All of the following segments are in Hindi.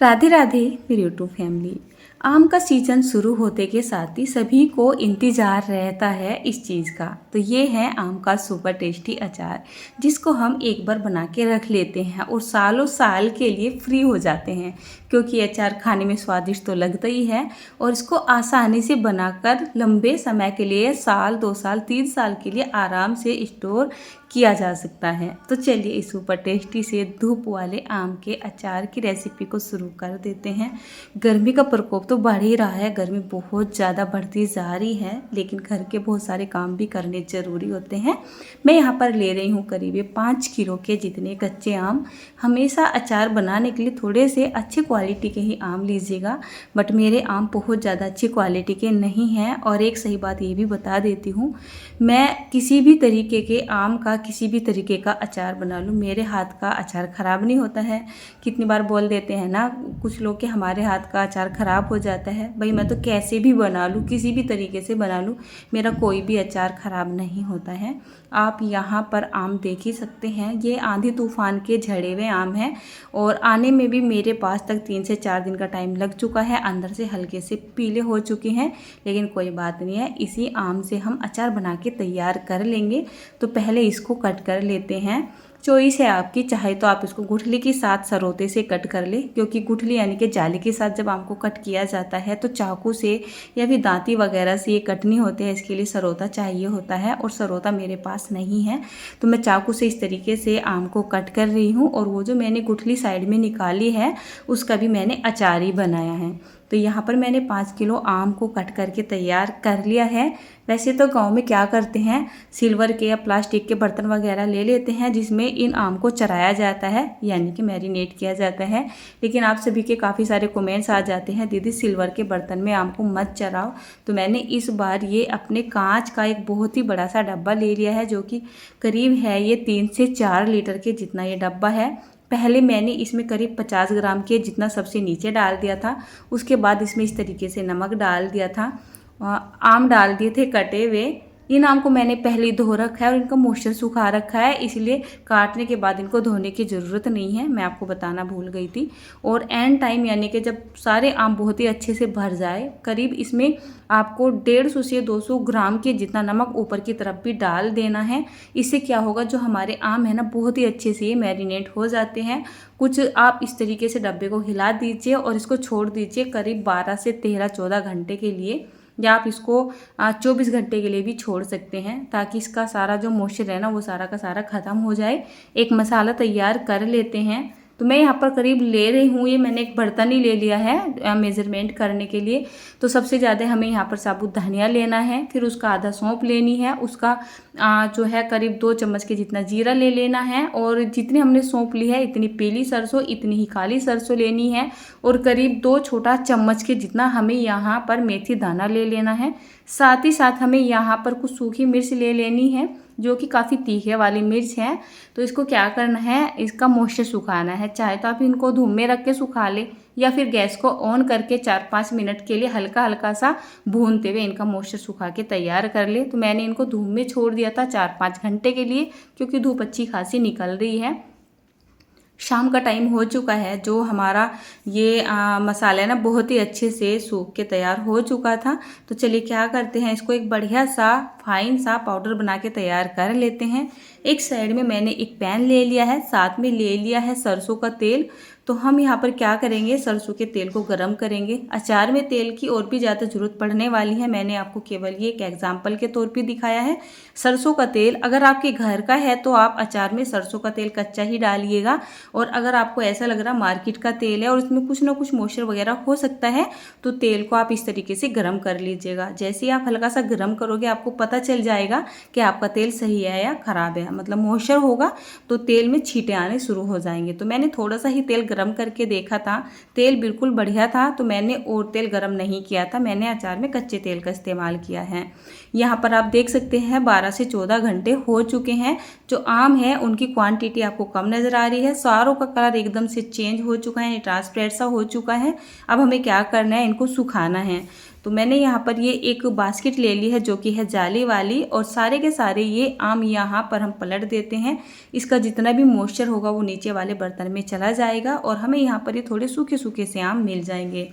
राधे राधे मेरी यूट्यूब फैमिली। आम का सीज़न शुरू होते के साथ ही सभी को इंतज़ार रहता है इस चीज़ का। तो ये है आम का सुपर टेस्टी अचार, जिसको हम एक बार बना के रख लेते हैं और सालों साल के लिए फ्री हो जाते हैं, क्योंकि अचार खाने में स्वादिष्ट तो लगता ही है और इसको आसानी से बनाकर लंबे समय के लिए, साल 2 साल 3 साल के लिए आराम से स्टोर किया जा सकता है। तो चलिए इस सुपर टेस्टी से धूप वाले आम के अचार की रेसिपी को शुरू कर देते हैं। गर्मी का प्रकोप तो बढ़ ही रहा है, गर्मी बहुत ज़्यादा बढ़ती जा रही है, लेकिन घर के बहुत सारे काम भी करने ज़रूरी होते हैं। मैं यहाँ पर ले रही हूँ करीब 5 किलो के जितने कच्चे आम। हमेशा अचार बनाने के लिए थोड़े से अच्छे क्वालिटी के ही आम लीजिएगा, बट मेरे आम बहुत ज़्यादा अच्छी क्वालिटी के नहीं हैं। और एक सही बात ये भी बता देती हूँ, मैं किसी भी तरीके के आम का किसी भी तरीके का अचार बना लूँ, मेरे हाथ का अचार ख़राब नहीं होता है। कितनी बार बोल देते हैं ना कुछ लोग कि हमारे हाथ का अचार ख़राब हो जाता है। भाई मैं तो कैसे भी बना लूँ, किसी भी तरीके से बना लूँ, मेरा कोई भी अचार ख़राब नहीं होता है। आप यहाँ पर आम देख ही सकते हैं, ये आंधी तूफान के झड़े हुए आम हैं और आने में भी मेरे पास तक 3 से 4 दिन का टाइम लग चुका है। अंदर से हल्के से पीले हो चुके हैं, लेकिन कोई बात नहीं है, इसी आम से हम अचार बना के तैयार कर लेंगे। तो पहले इसको कट कर लेते हैं। चॉइस है आपकी, चाहे तो आप इसको गुठली के साथ सरोते से कट कर ले, क्योंकि गुठली यानी कि जाली के साथ जब आम को कट किया जाता है तो चाकू से या फिर दांती वगैरह से ये कट नहीं होते हैं। इसके लिए सरोता चाहिए होता है और सरोता मेरे पास नहीं है, तो मैं चाकू से इस तरीके से आम को कट कर रही हूँ। और वो जो मैंने गुठली साइड में निकाली है उसका भी मैंने अचार ही बनाया है। तो यहाँ पर मैंने 5 किलो आम को कट करके तैयार कर लिया है। वैसे तो गांव में क्या करते हैं, सिल्वर के या प्लास्टिक के बर्तन वगैरह ले लेते हैं जिसमें इन आम को चराया जाता है, यानी कि मैरिनेट किया जाता है। लेकिन आप सभी के काफ़ी सारे कमेंट्स आ जाते हैं, दीदी सिल्वर के बर्तन में आम को मत चराओ। तो मैंने इस बार ये अपने कांच का एक बहुत ही बड़ा सा डब्बा ले लिया है, जो कि करीब है ये 3 से 4 लीटर के जितना ये डब्बा है। पहले मैंने इसमें करीब 50 ग्राम के जितना सबसे नीचे डाल दिया था, उसके बाद इसमें इस तरीके से नमक डाल दिया था, आम डाल दिए थे कटे हुए। इन आम को मैंने पहले धो रखा है और इनका मॉइस्चर सुखा रखा है, इसलिए काटने के बाद इनको धोने की ज़रूरत नहीं है, मैं आपको बताना भूल गई थी। और एंड टाइम यानी कि जब सारे आम बहुत ही अच्छे से भर जाए, करीब इसमें आपको 150 से 200 ग्राम के जितना नमक ऊपर की तरफ भी डाल देना है। इससे क्या होगा, जो हमारे आम है ना बहुत ही अच्छे से ये मैरिनेट हो जाते हैं। कुछ आप इस तरीके से डब्बे को हिला दीजिए और इसको छोड़ दीजिए करीब 12 से 13-14 घंटे के लिए, या आप इसको 24 घंटे के लिए भी छोड़ सकते हैं, ताकि इसका सारा जो मॉइस्चर है ना वो सारा का सारा ख़त्म हो जाए। एक मसाला तैयार कर लेते हैं। तो मैं यहाँ पर करीब ले रही हूँ, ये मैंने एक बर्तन ही ले लिया है मेज़रमेंट करने के लिए। तो सबसे ज़्यादा हमें यहाँ पर साबुत धनिया लेना है, फिर उसका आधा सौंफ लेनी है, उसका जो है करीब 2 चम्मच के जितना जीरा ले लेना है, और जितनी हमने सौंफ ली है इतनी पीली सरसों, इतनी ही काली सरसों लेनी है, और करीब 2 छोटा चम्मच के जितना हमें यहाँ पर मेथी दाना ले लेना है। साथ ही साथ हमें यहाँ पर कुछ सूखी मिर्च ले लेनी है, जो कि काफ़ी तीखे वाली मिर्च है। तो इसको क्या करना है, इसका मॉइस्चर सुखाना है। चाहे तो आप इनको धूप में रख के सुखा ले, या फिर गैस को ऑन करके 4-5 मिनट के लिए हल्का हल्का सा भूनते हुए इनका मॉइस्चर सुखा के तैयार कर ले। तो मैंने इनको धूप में छोड़ दिया था 4-5 घंटे के लिए, क्योंकि धूप अच्छी खासी निकल रही है। शाम का टाइम हो चुका है, जो हमारा ये मसाला है ना बहुत ही अच्छे से सूख के तैयार हो चुका था। तो चलिए क्या करते हैं, इसको एक बढ़िया सा फाइन सा पाउडर बना के तैयार कर लेते हैं। एक साइड में मैंने एक पैन ले लिया है, साथ में ले लिया है सरसों का तेल। तो हम यहाँ पर क्या करेंगे, सरसों के तेल को गरम करेंगे। अचार में तेल की और भी ज़्यादा ज़रूरत पड़ने वाली है, मैंने आपको केवल ये एक एग्जाम्पल के तौर पे दिखाया है। सरसों का तेल अगर आपके घर का है तो आप अचार में सरसों का तेल कच्चा ही डालिएगा, और अगर आपको ऐसा लग रहा मार्केट का तेल है और उसमें कुछ ना कुछ मॉइस्चर वगैरह हो सकता है, तो तेल को आप इस तरीके से गर्म कर लीजिएगा। जैसे ही आप हल्का सा गर्म करोगे आपको पता चल जाएगा कि आपका तेल सही है या ख़राब है, मतलब मॉइस्चर होगा तो तेल में छींटे आने शुरू हो जाएंगे। तो मैंने थोड़ा सा ही तेल गरम करके देखा था, तेल बिल्कुल बढ़िया था, तो मैंने और तेल गरम नहीं किया था, मैंने अचार में कच्चे तेल का इस्तेमाल किया है। यहाँ पर आप देख सकते हैं 12 से 14 घंटे हो चुके हैं। जो आम है उनकी क्वांटिटी आपको कम नज़र आ रही है, सारों का कलर एकदम से चेंज हो चुका है, ट्रांसपेरेंट सा हो चुका है। अब हमें क्या करना है, इनको सुखाना है। तो मैंने यहाँ पर ये एक बास्केट ले ली है जो कि है जाली वाली, और सारे के सारे ये आम यहाँ पर हम पलट देते हैं। इसका जितना भी मॉइस्चर होगा वो नीचे वाले बर्तन में चला जाएगा और हमें यहाँ पर ये थोड़े सूखे सूखे से आम मिल जाएंगे।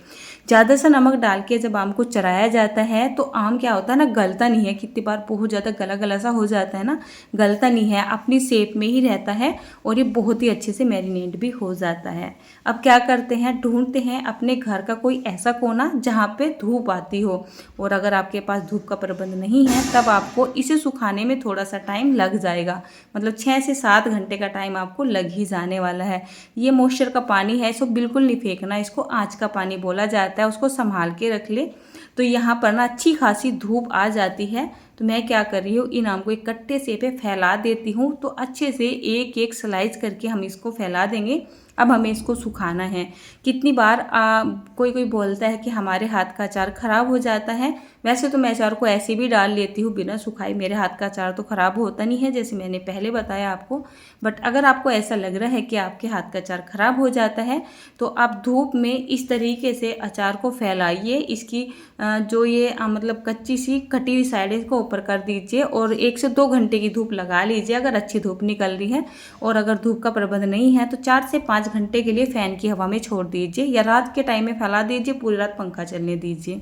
ज़्यादा सा नमक डाल के जब आम को चढ़ाया जाता है तो आम क्या होता है ना, गलता नहीं है। कितनी बार बहुत ज़्यादा गला गला सा हो जाता है ना, गलता नहीं है, अपनी शेप में ही रहता है और ये बहुत ही अच्छे से मैरिनेट भी हो जाता है। अब क्या करते हैं, ढूंढते हैं अपने घर का कोई ऐसा कोना जहाँ पे धूप आती हो, और अगर आपके पास धूप का प्रबंध नहीं है तब आपको इसे सुखाने में थोड़ा सा टाइम लग जाएगा। मतलब 6 से 7 घंटे का टाइम आपको लग ही जाने वाला है। ये मॉइस्चर का पानी है, इसको बिल्कुल नहीं फेंकना, इसको आँच का पानी बोला जाता है, उसको संभाल के रख ले। तो यहाँ पर ना अच्छी खासी धूप आ जाती है, तो मैं क्या कर रही हूँ, इन आम को एक कट्टे से पे फैला देती हूँ। तो अच्छे से एक एक स्लाइस करके हम इसको फैला देंगे। अब हमें इसको सुखाना है। कितनी बार कोई कोई बोलता है कि हमारे हाथ का अचार ख़राब हो जाता है। वैसे तो मैं अचार को ऐसे भी डाल लेती हूँ बिना सुखाए, मेरे हाथ का अचार तो ख़राब होता नहीं है जैसे मैंने पहले बताया आपको। बट अगर आपको ऐसा लग रहा है कि आपके हाथ का अचार ख़राब हो जाता है तो आप धूप में इस तरीके से अचार को फैलाइए। इसकी जो ये मतलब कच्ची सी कटी हुई साइड है इसको ऊपर कर दीजिए और 1 से 2 घंटे की धूप लगा लीजिए अगर अच्छी धूप निकल रही है। और अगर धूप का प्रबंध नहीं है तो 4 से 5 घंटे के लिए फ़ैन की हवा में छोड़ दीजिए या रात के टाइम में फैला दीजिए, पूरी रात पंखा चलने दीजिए।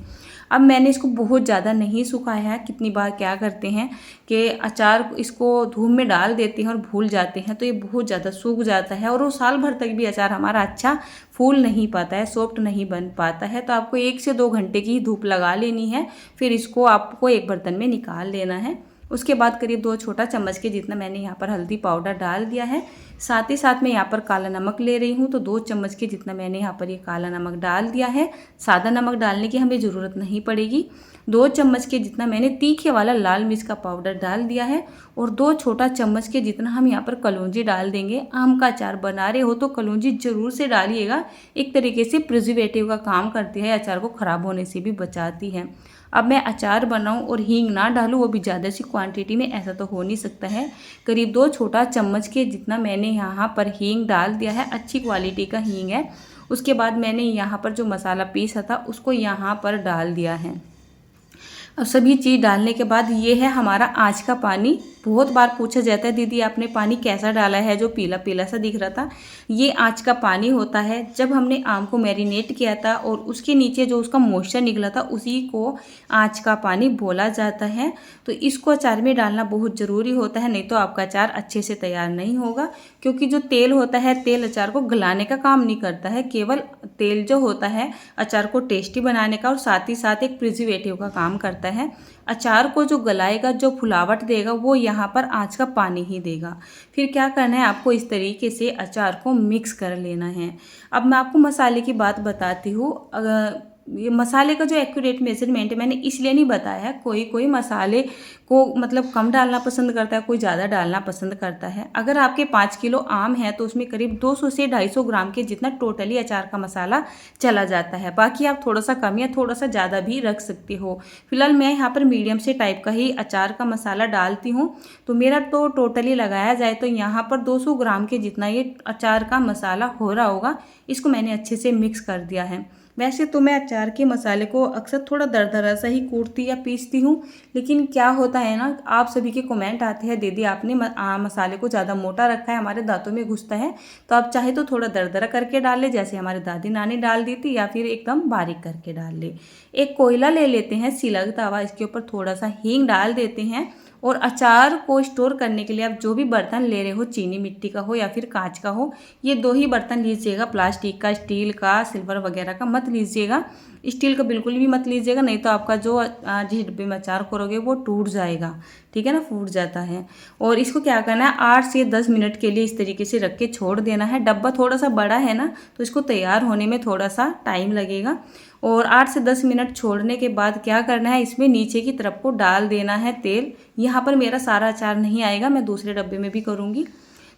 अब मैंने इसको बहुत ज़्यादा नहीं सुखाया है। कितनी बार क्या करते हैं कि अचार इसको धूप में डाल देते हैं और भूल जाते हैं तो ये बहुत ज़्यादा सूख जाता है और वो साल भर तक भी अचार हमारा अच्छा फूल नहीं पाता है, सॉफ्ट नहीं बन पाता है। तो आपको 1 से 2 घंटे की धूप लगा लेनी है, फिर इसको आपको एक बर्तन में निकाल लेना है। उसके बाद करीब 2 छोटा चम्मच के जितना मैंने यहाँ पर हल्दी पाउडर डाल दिया है। साथ ही साथ मैं यहाँ पर काला नमक ले रही हूँ, तो 2 चम्मच के जितना मैंने यहाँ पर ये काला नमक डाल दिया है। सादा नमक डालने की हमें ज़रूरत नहीं पड़ेगी। 2 चम्मच के जितना मैंने तीखे वाला लाल मिर्च का पाउडर डाल दिया है और 2 छोटा चम्मच के जितना हम यहाँ पर कलौंजी डाल देंगे। आम का अचार बना रहे हो तो कलौंजी ज़रूर से डालिएगा, एक तरीके से प्रिजर्वेटिव का काम करती है, अचार को ख़राब होने से भी बचाती है। अब मैं अचार बनाऊं और हींग ना डालूं, वो भी ज़्यादा सी क्वांटिटी में, ऐसा तो हो नहीं सकता है। करीब 2 छोटा चम्मच के जितना मैंने यहाँ पर हींग डाल दिया है, अच्छी क्वालिटी का हींग है। उसके बाद मैंने यहाँ पर जो मसाला पीसा था उसको यहाँ पर डाल दिया है। अब सभी चीज़ डालने के बाद ये है हमारा आँच का पानी। बहुत बार पूछा जाता है दीदी आपने पानी कैसा डाला है जो पीला पीला सा दिख रहा था, ये आँच का पानी होता है। जब हमने आम को मैरिनेट किया था और उसके नीचे जो उसका मॉइस्चर निकला था उसी को आँच का पानी बोला जाता है। तो इसको अचार में डालना बहुत ज़रूरी होता है, नहीं तो आपका अचार अच्छे से तैयार नहीं होगा। क्योंकि जो तेल होता है, तेल अचार को गलाने का काम नहीं करता है, केवल तेल जो होता है अचार को टेस्टी बनाने का और साथ ही साथ एक प्रिजर्वेटिव का काम करता है। अचार को जो गलाएगा, जो फुलावट देगा, वो यहाँ पर आँच का पानी ही देगा। फिर क्या करना है, आपको इस तरीके से अचार को मिक्स कर लेना है। अब मैं आपको मसाले की बात बताती हूँ। ये मसाले का जो एक्यूरेट मेजरमेंट है मैंने इसलिए नहीं बताया है, कोई कोई मसाले को मतलब कम डालना पसंद करता है, कोई ज़्यादा डालना पसंद करता है। अगर आपके 5 किलो आम है तो उसमें करीब 200 से 250 ग्राम के जितना टोटली अचार का मसाला चला जाता है। बाकी आप थोड़ा सा कम या थोड़ा सा ज़्यादा भी रख सकते हो। फिलहाल मैं यहाँ पर मीडियम से टाइप का ही अचार का मसाला डालती हूँ, तो मेरा तो टोटली लगाया जाए तो यहाँ पर 200 ग्राम के जितना ये अचार का मसाला हो रहा होगा। इसको मैंने अच्छे से मिक्स कर दिया है। वैसे तो मैं अचार के मसाले को अक्सर थोड़ा दरदरा सा ही कूटती या पीसती हूँ, लेकिन क्या होता है ना, आप सभी के कमेंट आते हैं दीदी आपने मसाले को ज़्यादा मोटा रखा है, हमारे दांतों में घुसता है। तो आप चाहे तो थोड़ा दरदरा करके डाल ले, जैसे हमारी दादी नानी डाल दी थी, या फिर एकदम बारीक करके डाल ले। एक कोयला ले लेते हैं, सिलग तवा, इसके ऊपर थोड़ा सा हींग डाल देते हैं और अचार को स्टोर करने के लिए आप जो भी बर्तन ले रहे हो, चीनी मिट्टी का हो या फिर कांच का हो, ये 2 ही बर्तन लीजिएगा। प्लास्टिक का, स्टील का, सिल्वर वगैरह का मत लीजिएगा। स्टील का बिल्कुल भी मत लीजिएगा, नहीं तो आपका जो जिस डिब्बे में अचार करोगे वो टूट जाएगा, ठीक है ना, फूट जाता है। और इसको क्या करना है, 8 से 10 मिनट के लिए इस तरीके से रख के छोड़ देना है। डब्बा थोड़ा सा बड़ा है ना, तो इसको तैयार होने में थोड़ा सा टाइम लगेगा। और 8 से 10 मिनट छोड़ने के बाद क्या करना है, इसमें नीचे की तरफ को डाल देना है तेल। यहाँ पर मेरा सारा अचार नहीं आएगा, मैं दूसरे डब्बे में भी करूँगी।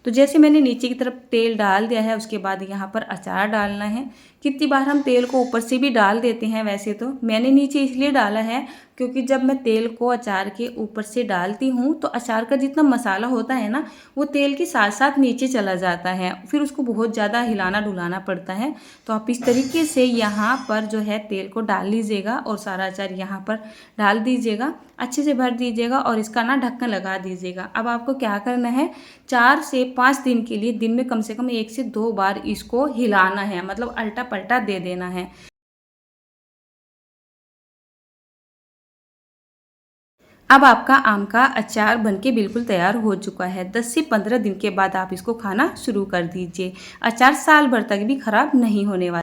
तो जैसे मैंने नीचे की तरफ तेल डाल दिया है, उसके बाद यहाँ पर अचार डालना है। कितनी बार हम तेल को ऊपर से भी डाल देते हैं, वैसे तो मैंने नीचे इसलिए डाला है क्योंकि जब मैं तेल को अचार के ऊपर से डालती हूँ तो अचार का जितना मसाला होता है ना वो तेल के साथ साथ नीचे चला जाता है, फिर उसको बहुत ज़्यादा हिलाना डुलाना पड़ता है। तो आप इस तरीके से यहाँ पर जो है तेल को डाल लीजिएगा और सारा अचार यहाँ पर डाल दीजिएगा, अच्छे से भर दीजिएगा और इसका ना ढक्कन लगा दीजिएगा। अब आपको क्या करना है, 4 से 5 दिन के लिए दिन में कम से कम 1 से 2 बार इसको हिलाना है, मतलब अल्टा पल्टा दे देना है। अब आपका आम का अचार बनके बिल्कुल तैयार हो चुका है। 10 से 15 दिन के बाद आप इसको खाना शुरू कर दीजिए। अचार साल भर तक भी खराब नहीं होने वाला।